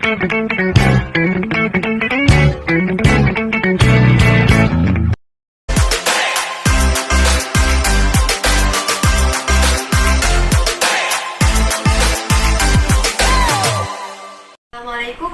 Assalamualaikum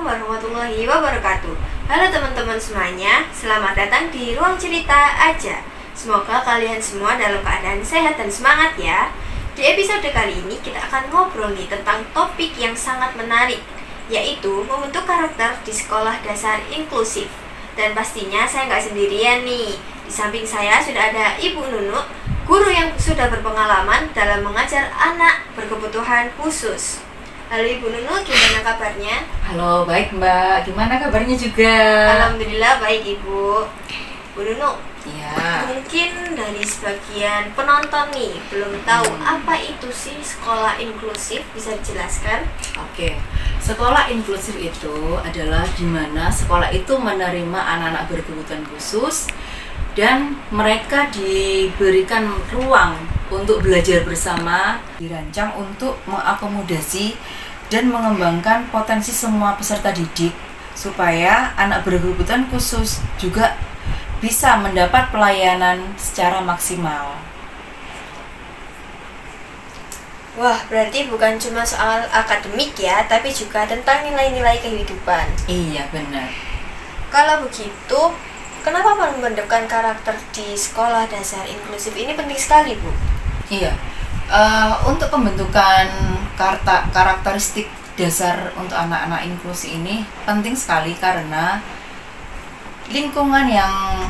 warahmatullahi wabarakatuh. Halo teman-teman semuanya, selamat datang di Ruang Cerita Aja. Semoga kalian semua dalam keadaan sehat dan semangat ya. Di episode kali ini kita akan ngobrol nih tentang topik yang sangat menarik, yaitu membentuk karakter di sekolah dasar inklusif. Dan pastinya saya nggak sendirian nih. Di samping saya sudah ada Ibu Nunu, guru yang sudah berpengalaman dalam mengajar anak berkebutuhan khusus. Halo Ibu Nunu, gimana kabarnya? Halo, baik Mbak. Gimana kabarnya juga? Alhamdulillah baik Ibu. Bu Nunu, Ya. mungkin dari sebagian penonton nih belum tahu apa itu sih sekolah inklusif, bisa dijelaskan? Oke. Sekolah inklusif itu adalah di mana sekolah itu menerima anak-anak berkebutuhan khusus dan mereka diberikan ruang untuk belajar bersama, dirancang untuk mengakomodasi dan mengembangkan potensi semua peserta didik supaya anak berkebutuhan khusus juga bisa mendapat pelayanan secara maksimal. Wah, berarti bukan cuma soal akademik ya, tapi juga tentang nilai-nilai kehidupan. Iya, benar. Kalau begitu, kenapa membentukkan karakter di sekolah dasar inklusif ini penting sekali, Bu? Iya, untuk pembentukan karakteristik dasar untuk anak-anak inklusi ini penting sekali karena lingkungan yang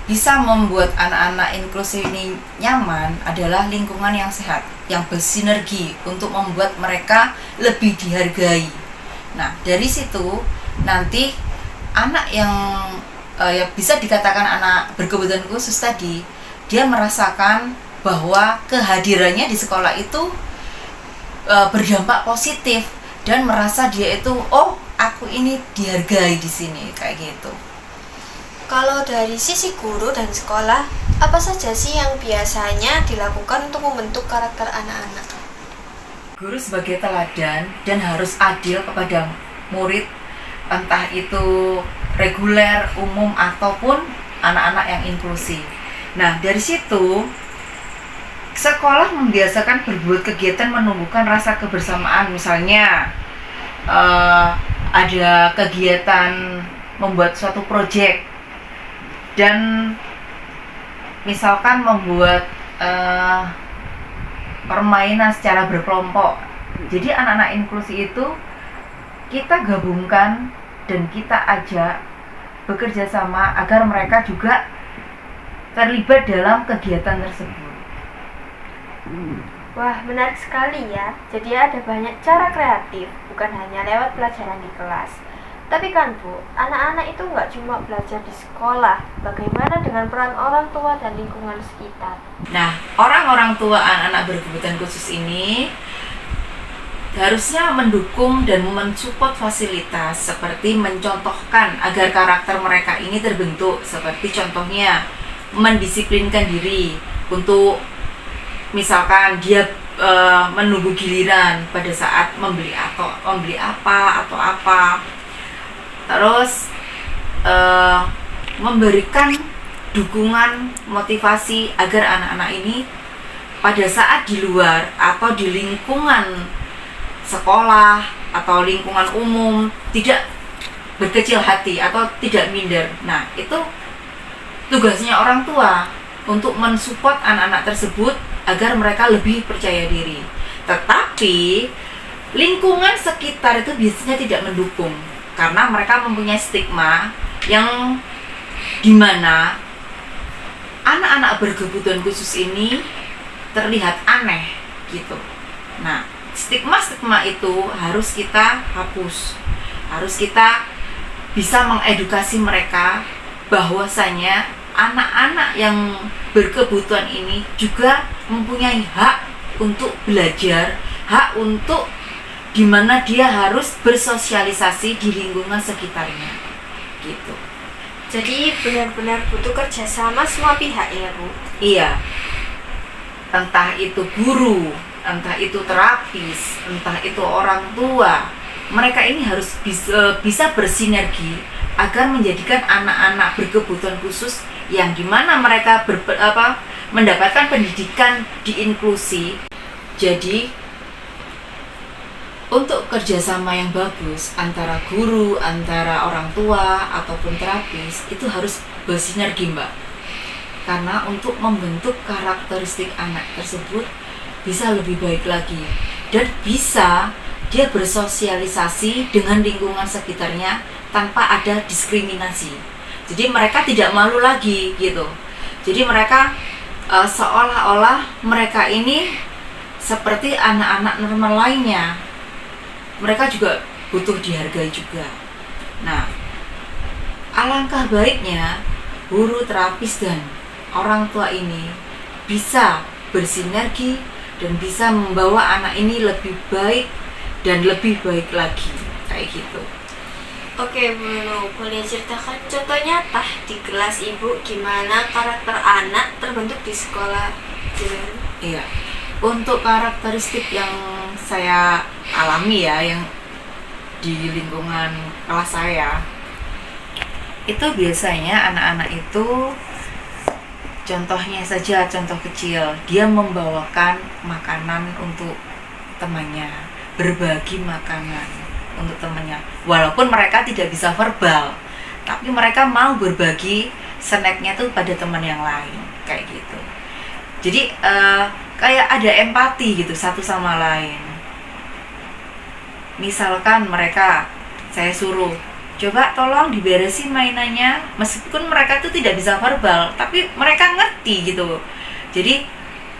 bisa membuat anak-anak inklusi ini nyaman adalah lingkungan yang sehat, yang bersinergi untuk membuat mereka lebih dihargai. Nah, dari situ nanti anak yang ya bisa dikatakan anak berkebutuhan khusus tadi, dia merasakan bahwa kehadirannya di sekolah itu berdampak positif dan merasa dia itu, oh, aku ini dihargai di sini, kayak gitu. Kalau dari sisi guru dan sekolah, apa saja sih yang biasanya dilakukan untuk membentuk karakter anak-anak? Guru sebagai teladan dan harus adil kepada murid, entah itu reguler, umum, ataupun anak-anak yang inklusi. Nah, dari situ sekolah membiasakan berbuat kegiatan menumbuhkan rasa kebersamaan. Misalnya ada kegiatan membuat suatu proyek dan misalkan membuat permainan secara berkelompok. Jadi anak-anak inklusi itu kita gabungkan dan kita ajak bekerja sama agar mereka juga terlibat dalam kegiatan tersebut. Wah, menarik sekali ya. Jadi ada banyak cara kreatif, bukan hanya lewat pelajaran di kelas. Tapi kan Bu, anak-anak itu nggak cuma belajar di sekolah. Bagaimana dengan peran orang tua dan lingkungan sekitar? Nah, orang-orang tua anak-anak berkebutuhan khusus ini harusnya mendukung dan mensupport fasilitas seperti mencontohkan agar karakter mereka ini terbentuk, seperti contohnya mendisiplinkan diri untuk misalkan dia menunggu giliran pada saat membeli apa, terus memberikan dukungan motivasi agar anak-anak ini pada saat di luar atau di lingkungan sekolah atau lingkungan umum tidak berkecil hati atau tidak minder. Nah, itu tugasnya orang tua untuk mensupport anak-anak tersebut agar mereka lebih percaya diri. Tetapi lingkungan sekitar itu biasanya tidak mendukung karena mereka mempunyai stigma yang dimana anak-anak berkebutuhan khusus ini terlihat aneh gitu. Nah, stigma-stigma itu harus kita hapus, harus kita bisa mengedukasi mereka bahwasanya anak-anak yang berkebutuhan ini juga mempunyai hak untuk belajar, hak untuk dimana dia harus bersosialisasi di lingkungan sekitarnya gitu. Jadi benar-benar butuh kerjasama semua pihak ya Bu? Iya, entah itu guru, entah itu terapis, entah itu orang tua, mereka ini harus bisa bersinergi agar menjadikan anak-anak berkebutuhan khusus yang dimana mereka mendapatkan pendidikan di inklusi. Jadi untuk kerjasama yang bagus antara guru, antara orang tua ataupun terapis itu harus bersinergi, Mbak. Karena untuk membentuk karakteristik anak tersebut bisa lebih baik lagi dan bisa dia bersosialisasi dengan lingkungan sekitarnya tanpa ada diskriminasi. Jadi mereka tidak malu lagi gitu. Jadi mereka seolah-olah mereka ini seperti anak-anak normal lainnya. Mereka juga butuh dihargai juga. Nah, alangkah baiknya guru, terapis, dan orang tua ini bisa bersinergi dan bisa membawa anak ini lebih baik dan lebih baik lagi, kayak gitu. Oke Bu Nunu, boleh ceritakan contoh nyata di kelas Ibu gimana karakter anak terbentuk di sekolah? Iya, untuk karakteristik yang saya alami ya, yang di lingkungan kelas saya, itu biasanya anak-anak itu, contohnya saja, contoh kecil, dia membawakan makanan untuk temannya, berbagi makanan untuk temannya, walaupun mereka tidak bisa verbal, tapi mereka mau berbagi snacknya tuh pada teman yang lain, kayak gitu. Jadi kayak ada empati gitu satu sama lain. Misalkan mereka, saya suruh, coba tolong diberesin mainannya, meskipun mereka tuh tidak bisa verbal, tapi mereka ngerti gitu. Jadi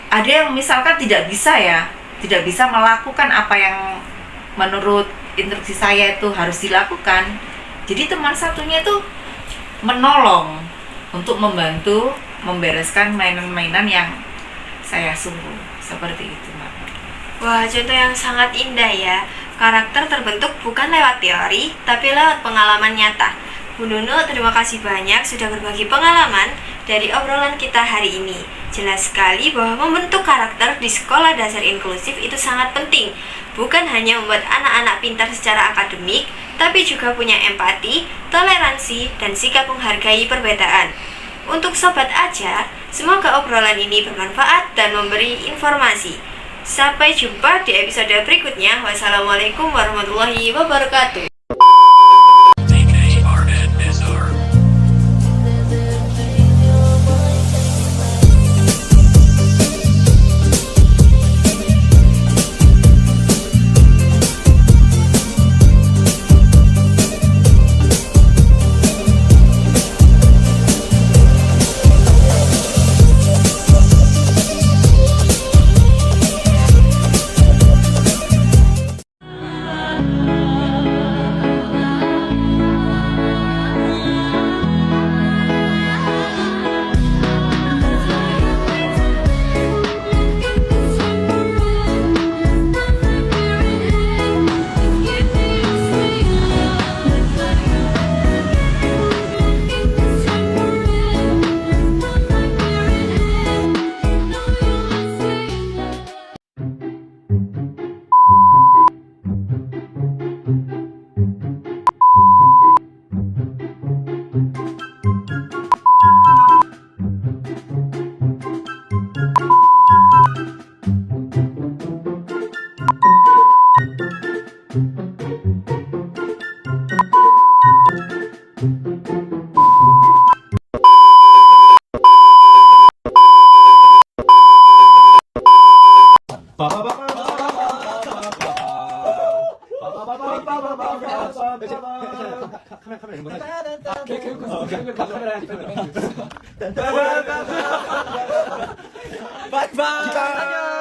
ada yang misalkan tidak bisa melakukan apa yang menurut instruksi saya itu harus dilakukan. Jadi teman satunya itu menolong untuk membantu membereskan mainan-mainan yang saya suruh, seperti itu, Mbak. Wah, contoh yang sangat indah ya. Karakter terbentuk bukan lewat teori, tapi lewat pengalaman nyata. Bu Nunu, terima kasih banyak sudah berbagi pengalaman dari obrolan kita hari ini. Jelas sekali bahwa membentuk karakter di sekolah dasar inklusif itu sangat penting. Bukan hanya membuat anak-anak pintar secara akademik, tapi juga punya empati, toleransi, dan sikap menghargai perbedaan. Untuk Sobat Aja, semoga obrolan ini bermanfaat dan memberi informasi. Sampai jumpa di episode berikutnya. Wassalamualaikum warahmatullahi wabarakatuh. 바이바이.